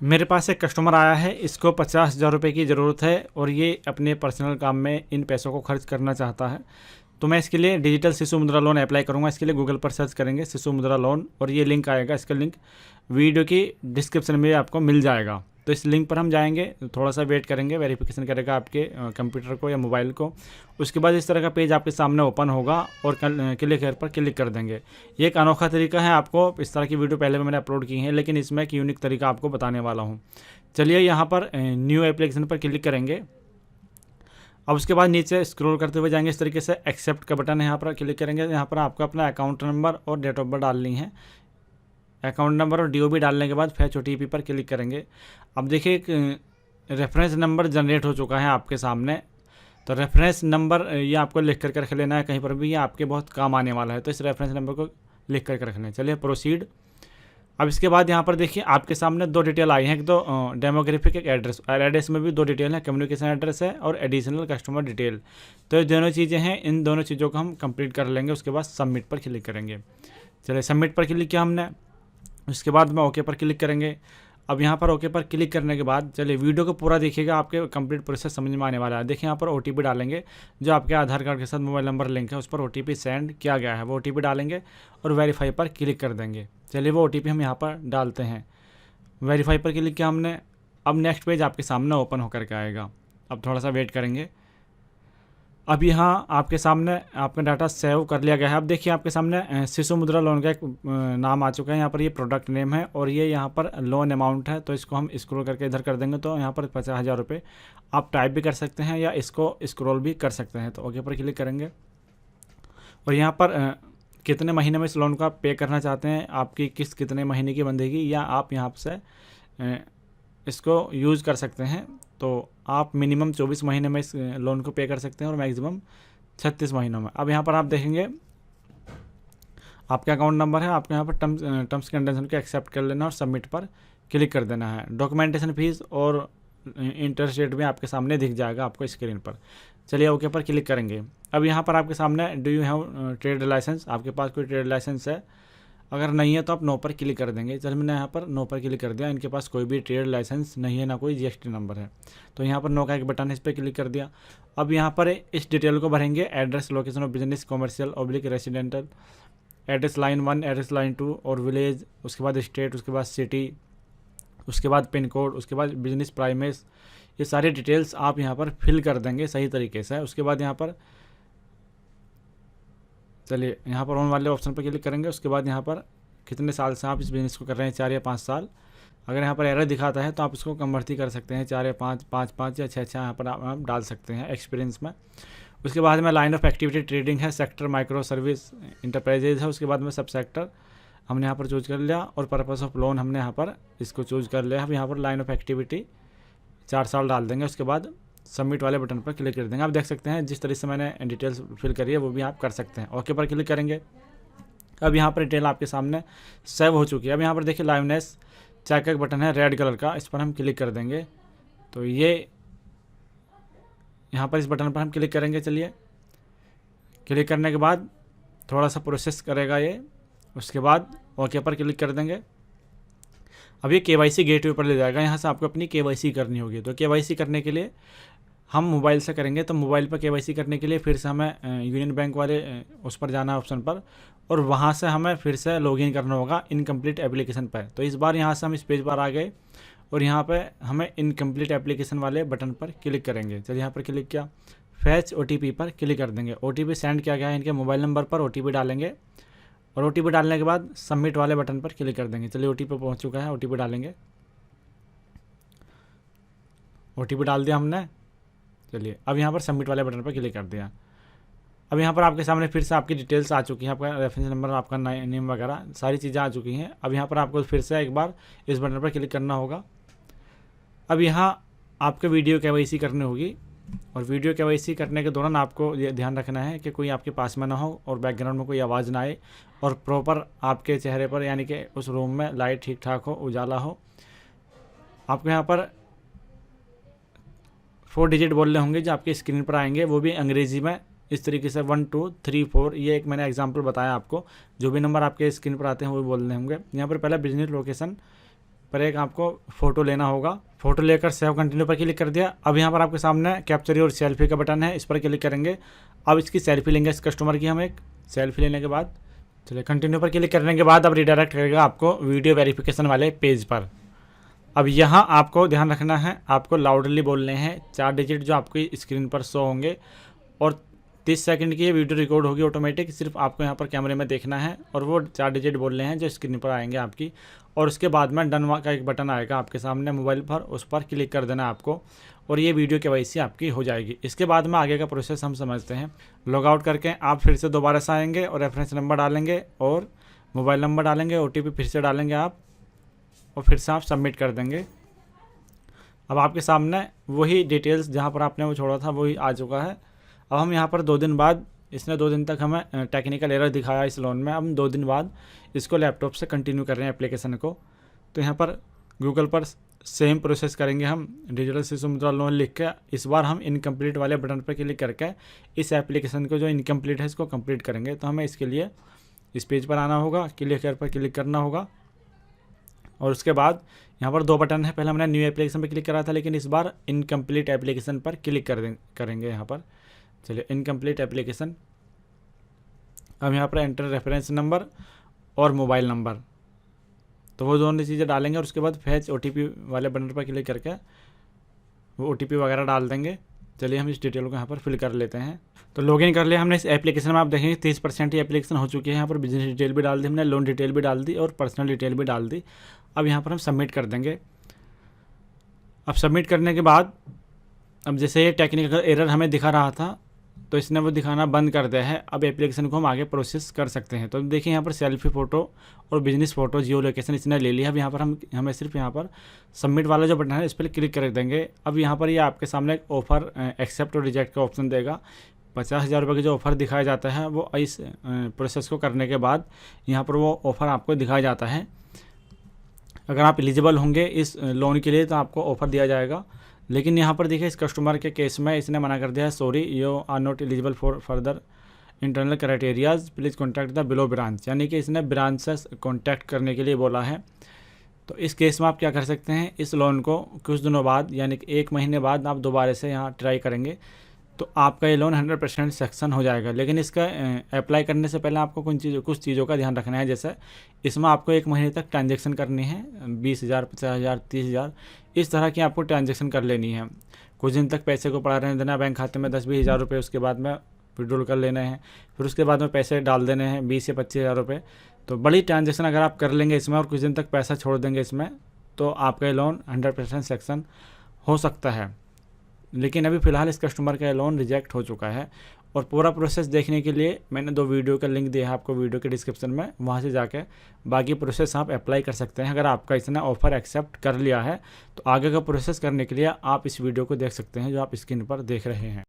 मेरे पास एक कस्टमर आया है, इसको 50,000 रुपये की ज़रूरत है और ये अपने पर्सनल काम में इन पैसों को खर्च करना चाहता है। तो मैं इसके लिए digital Shishu Mudra loan apply करूँगा। इसके लिए गूगल पर सर्च करेंगे शिशु मुद्रा लोन और ये लिंक आएगा। इसका लिंक वीडियो की डिस्क्रिप्शन में आपको मिल जाएगा। तो इस लिंक पर हम जाएंगे, थोड़ा सा वेट करेंगे, वेरिफिकेशन करेगा आपके कंप्यूटर को या मोबाइल को। उसके बाद इस तरह का पेज आपके सामने ओपन होगा और क्लिक हेयर पर क्लिक कर देंगे। ये एक अनोखा तरीका है, आपको इस तरह की वीडियो पहले भी मैंने अपलोड की है, लेकिन इसमें एक यूनिक तरीका आपको बताने वाला हूँ। चलिए यहाँ पर न्यू एप्लीकेशन पर क्लिक करेंगे। अब उसके बाद नीचे स्क्रॉल करते हुए जाएंगे, इस तरीके से एक्सेप्ट का बटन है, यहाँ पर क्लिक करेंगे। यहाँ पर आपको अपना अकाउंट नंबर और डेट ऑफ बर्थ डालनी है। अकाउंट नंबर और DOB डालने के बाद फैच OTP पर क्लिक करेंगे। अब देखिए एक रेफरेंस नंबर जनरेट हो चुका है आपके सामने। तो रेफरेंस नंबर ये आपको लिख करके रख लेना है कहीं पर भी, ये आपके बहुत काम आने वाला है। तो इस रेफरेंस नंबर को लिख करके रख लें। चलिए प्रोसीड। अब इसके बाद यहाँ पर देखिए आपके सामने दो डिटेल आई हैं, एक तो डेमोग्राफिक, एक एड्रेस। और एड्रेस में भी दो डिटेल है, कम्युनिकेशन एड्रेस है और एडिशनल कस्टमर डिटेल। तो ये दोनों चीज़ें हैं, इन दोनों चीज़ों को हम कंप्लीट कर लेंगे। उसके बाद सबमिट पर क्लिक करेंगे। चलिए सबमिट पर क्लिक किया हमने, उसके बाद में ओके पर क्लिक करेंगे। अब यहाँ पर ओके पर क्लिक करने के बाद चलिए वीडियो को पूरा देखिएगा, आपके कंप्लीट प्रोसेस समझ में आने वाला है। देखिए यहाँ पर OTP डालेंगे, जो आपके आधार कार्ड के साथ मोबाइल नंबर लिंक है उस पर OTP सेंड किया गया है, वो OTP डालेंगे और वेरीफाई पर क्लिक कर देंगे। चलिए वो OTP हम यहाँ पर डालते हैं। वेरीफाई पर क्लिक किया हमने। अब नेक्स्ट पेज आपके सामने ओपन होकर के आएगा। अब थोड़ा सा वेट करेंगे। अब यहाँ आपके सामने आपका डाटा सेव कर लिया गया है। अब देखिए आपके सामने शिशु मुद्रा लोन का एक नाम आ चुका है। यहाँ पर ये प्रोडक्ट नेम है और ये यहाँ पर लोन अमाउंट है। तो इसको हम स्क्रॉल करके इधर कर देंगे तो यहाँ पर 50,000 रुपये आप टाइप भी कर सकते हैं या इसको स्क्रॉल भी कर सकते हैं। तो ओके पर क्लिक करेंगे और यहाँ पर कितने महीने में इस लोन को आप पे करना चाहते हैं, आपकी किस्त कितने महीने की बंधेगी, या आप यहाँ से इसको यूज़ कर सकते हैं। तो आप मिनिमम 24 महीने में इस लोन को पे कर सकते हैं और मैक्सिमम 36 महीनों में। अब यहाँ पर आप देखेंगे आपका अकाउंट नंबर है, आपको यहाँ पर टर्म्स कंडीशन को एक्सेप्ट कर लेना और सबमिट पर क्लिक कर देना है। डॉक्यूमेंटेशन फीस और इंटरेस्ट रेट भी आपके सामने दिख जाएगा आपको स्क्रीन पर। चलिए ओके पर क्लिक करेंगे। अब यहाँ पर आपके सामने do you have trade licence, आपके पास कोई ट्रेड लाइसेंस है? अगर नहीं है तो आप नो पर क्लिक कर देंगे। चल मैंने यहाँ पर नो पर क्लिक कर दिया। इनके पास कोई भी ट्रेड लाइसेंस नहीं है, ना कोई GST नंबर है। तो यहाँ पर नो का एक बटन है, इस पर क्लिक कर दिया। अब यहाँ पर इस डिटेल को भरेंगे, address, location of business, commercial oblique residential, address line 1, address line 2 और विलेज, उसके बाद स्टेट, उसके बाद सिटी, उसके बाद पिन कोड, उसके बाद बिजनेस प्राइमेस। ये सारी डिटेल्स आप यहाँ पर फिल कर देंगे सही तरीके से। उसके बाद यहाँ पर चलिए यहाँ पर ऑन वाले ऑप्शन पर क्लिक करेंगे। उसके बाद यहाँ पर कितने साल से आप इस बिज़नेस को कर रहे हैं, 4 या 5 साल। अगर यहाँ पर एरर दिखाता है तो आप इसको कन्वर्ट कर सकते हैं, 4 या 5, 5, 5 या 6 यहाँ पर आप डाल सकते हैं एक्सपीरियंस में। उसके बाद में लाइन ऑफ एक्टिविटी ट्रेडिंग है, सेक्टर माइक्रो सर्विस इंटरप्राइजेज है, उसके बाद में सब सेक्टर हमने यहाँ पर चूज कर लिया और पर्पस ऑफ लोन हमने यहाँ पर इसको चूज कर लिया। हम यहाँ पर लाइन ऑफ एक्टिविटी 4 साल डाल देंगे। उसके बाद सबमिट वाले बटन पर क्लिक कर देंगे। आप देख सकते हैं जिस तरह से मैंने डिटेल्स फिल करी है वो भी आप कर सकते हैं। ओके पर क्लिक करेंगे। अब यहाँ पर डिटेल आपके सामने सेव हो चुकी है। अब यहाँ पर देखिए लाइवनेस चेक का बटन है रेड कलर का, इस पर हम क्लिक कर देंगे। तो ये यहाँ पर इस बटन पर हम क्लिक करेंगे। चलिए क्लिक करने के बाद थोड़ा सा प्रोसेस करेगा ये, उसके बाद ओके पर क्लिक कर देंगे। अब ये KYC गेटवे पर ले जाएगा, यहाँ से आपको अपनी KYC करनी होगी। तो KYC करने के लिए हम मोबाइल से करेंगे। तो मोबाइल पर KYC करने के लिए फिर से हमें यूनियन बैंक वाले उस पर जाना है ऑप्शन पर, और वहाँ से हमें फिर से लॉगिन करना होगा इनकम्प्लीट एप्लीकेशन पर। तो इस बार यहाँ से हम इस पेज पर आ गए और यहाँ पे हमें इनकम्प्लीट एप्लीकेशन वाले बटन पर क्लिक करेंगे। चलिए यहाँ पर क्लिक किया, फैच OTP पर क्लिक कर देंगे। OTP सेंड किया गया है इनके मोबाइल नंबर पर, OTP डालेंगे और OTP डालने के बाद सबमिट वाले बटन पर क्लिक कर देंगे। चलिए OTP पहुँच चुका है, OTP डालेंगे। OTP डाल दिया हमने। चलिए अब यहाँ पर सबमिट वाले बटन पर क्लिक कर दिया। अब यहाँ पर आपके सामने फिर से आपकी डिटेल्स आ चुकी हैं, आपका रेफरेंस नंबर, आपका नेम वगैरह सारी चीज़ें आ चुकी हैं। अब यहाँ पर आपको फिर से एक बार इस बटन पर क्लिक करना होगा। अब यहाँ आपको वीडियो KYC करनी होगी और वीडियो KYC करने के दौरान आपको ये ध्यान रखना है कि कोई आपके पास में ना हो और बैकग्राउंड में कोई आवाज़ ना आए और प्रॉपर आपके चेहरे पर यानी कि उस रूम में लाइट ठीक ठाक हो, उजाला हो। आपको यहाँ पर 4 डिजिट बोलने होंगे जो आपके स्क्रीन पर आएंगे, वो भी अंग्रेज़ी में इस तरीके से 1 2 3 4। ये एक मैंने एग्जांपल बताया आपको, जो भी नंबर आपके स्क्रीन पर आते हैं वो भी बोलने होंगे। यहाँ पर पहला बिजनेस लोकेशन पर एक आपको फ़ोटो लेना होगा। फ़ोटो लेकर सेव कंटिन्यू पर क्लिक कर दिया। अब यहाँ पर आपके सामने कैप्चर योर सेल्फी का बटन है, इस पर क्लिक करेंगे। अब इसकी सेल्फी लेंगे इस कस्टमर की हम एक सेल्फी लेने के बाद। चलिए कंटिन्यू पर क्लिक करने के बाद अब रिडायरेक्ट करेगा आपको वीडियो वेरिफिकेशन वाले पेज पर। अब यहाँ आपको ध्यान रखना है, आपको लाउडली बोलने हैं 4 डिजिट जो आपकी स्क्रीन पर शो होंगे, और 30 सेकंड की ये वीडियो रिकॉर्ड होगी ऑटोमेटिक। सिर्फ आपको यहाँ पर कैमरे में देखना है और वो 4 डिजिट बोलने हैं जो स्क्रीन पर आएंगे आपकी। और उसके बाद में डन का एक बटन आएगा आपके सामने मोबाइल पर, उस पर क्लिक कर देना आपको, और ये वीडियो KYC आपकी हो जाएगी। इसके बाद में आगे का प्रोसेस हम समझते हैं। लॉग आउट करके आप फिर से दोबारा से आएंगे और रेफरेंस नंबर डालेंगे और मोबाइल नंबर डालेंगे, OTP फिर से डालेंगे आप, और फिर से आप सबमिट कर देंगे। अब आपके सामने वही डिटेल्स जहाँ पर आपने वो छोड़ा था वही आ चुका है। अब हम यहाँ पर 2 दिन बाद, इसने 2 दिन तक हमें टेक्निकल एरर दिखाया इस लोन में, हम 2 दिन बाद इसको लैपटॉप से कंटिन्यू कर रहे हैं एप्लीकेशन को। तो यहाँ पर गूगल पर सेम प्रोसेस करेंगे हम, डिजिटल शिशु मुद्रा लोन लिख के इस बार हम इनकम्प्लीट वाले बटन पर क्लिक करके इस एप्लीकेशन को जो इनकम्प्लीट है इसको कंप्लीट करेंगे। तो हमें इसके लिए इस पेज पर आना होगा, क्लिक कर पर क्लिक करना होगा, और उसके बाद यहाँ पर 2 बटन है। पहले हमने न्यू एप्लीकेशन पर क्लिक करा था, लेकिन इस बार इनकम्प्लीट एप्लीकेशन पर क्लिक करेंगे यहाँ पर। चलिए इनकम्प्लीट एप्लीकेशन। अब यहाँ पर एंटर रेफरेंस नंबर और मोबाइल नंबर, तो वो दोनों चीज़ें डालेंगे, और उसके बाद फैच OTP वाले बटन पर क्लिक करके वो OTP वगैरह डाल देंगे। चलिए हम इस डिटेल को यहाँ पर फिल कर लेते हैं। तो लॉगिन कर लिया हमने इस एप्लीकेशन में। आप देखेंगे 30% ही एप्लीकेशन हो चुकी है। यहाँ पर बिजनेस डिटेल भी डाल दी हमने, लोन डिटेल भी डाल दी और पर्सनल डिटेल भी डाल दी। अब यहाँ पर हम सबमिट कर देंगे। अब सबमिट करने के बाद अब जैसे ये टेक्निकल एरर हमें दिखा रहा था, तो इसने वो दिखाना बंद कर दिया है। अब एप्लीकेशन को हम आगे प्रोसेस कर सकते हैं। तो देखिए यहाँ पर सेल्फी फ़ोटो और बिजनेस फ़ोटो जियो लोकेशन इसने ले लिया। अब यहाँ पर हमें सिर्फ यहाँ पर सबमिट वाला जो बटन है इस पर क्लिक कर देंगे। अब यहाँ पर ये आपके सामने एक ऑफ़र एक्सेप्ट और रिजेक्ट का ऑप्शन देगा। 50,000 रुपये का जो ऑफ़र दिखाया जाता है वो इस प्रोसेस को करने के बाद यहाँ पर वो ऑफ़र आपको दिखाया जाता है। अगर आप एलिजिबल होंगे इस लोन के लिए तो आपको ऑफ़र दिया जाएगा। लेकिन यहाँ पर देखिए इस कस्टमर के केस में इसने मना कर दिया है, sorry you are not eligible for further internal criterias, please contact the below branch, यानी कि इसने ब्रांच से कॉन्टैक्ट करने के लिए बोला है। तो इस केस में आप क्या कर सकते हैं, इस लोन को कुछ दिनों बाद यानी कि 1 महीने बाद आप दोबारा से यहाँ ट्राई करेंगे तो आपका ये लोन 100% सेक्शन हो जाएगा। लेकिन इसका अप्लाई करने से पहले आपको कुछ चीज़ों का ध्यान रखना है। जैसे इसमें आपको 1 महीने तक ट्रांजैक्शन करनी है, 20,000, 50,000, 30,000 इस तरह की आपको ट्रांजैक्शन कर लेनी है। कुछ दिन तक पैसे को पड़ा रहने देना बैंक खाते में 10-20 हज़ार रुपये, उसके बाद में विड्रॉल कर लेने हैं, फिर उसके बाद में पैसे डाल देने हैं 20 या 25,000 रुपये। तो बड़ी ट्रांजैक्शन अगर आप कर लेंगे इसमें और कुछ दिन तक पैसा छोड़ देंगे इसमें, तो आपका ये लोन 100% सेक्शन हो सकता है। लेकिन अभी फ़िलहाल इस कस्टमर का लोन रिजेक्ट हो चुका है। और पूरा प्रोसेस देखने के लिए मैंने 2 वीडियो का लिंक दिया है आपको वीडियो के डिस्क्रिप्शन में, वहाँ से जाके बाकी प्रोसेस आप अप्लाई कर सकते हैं। अगर आपका इसने ऑफ़र एक्सेप्ट कर लिया है तो आगे का प्रोसेस करने के लिए आप इस वीडियो को देख सकते हैं जो आप स्क्रीन पर देख रहे हैं।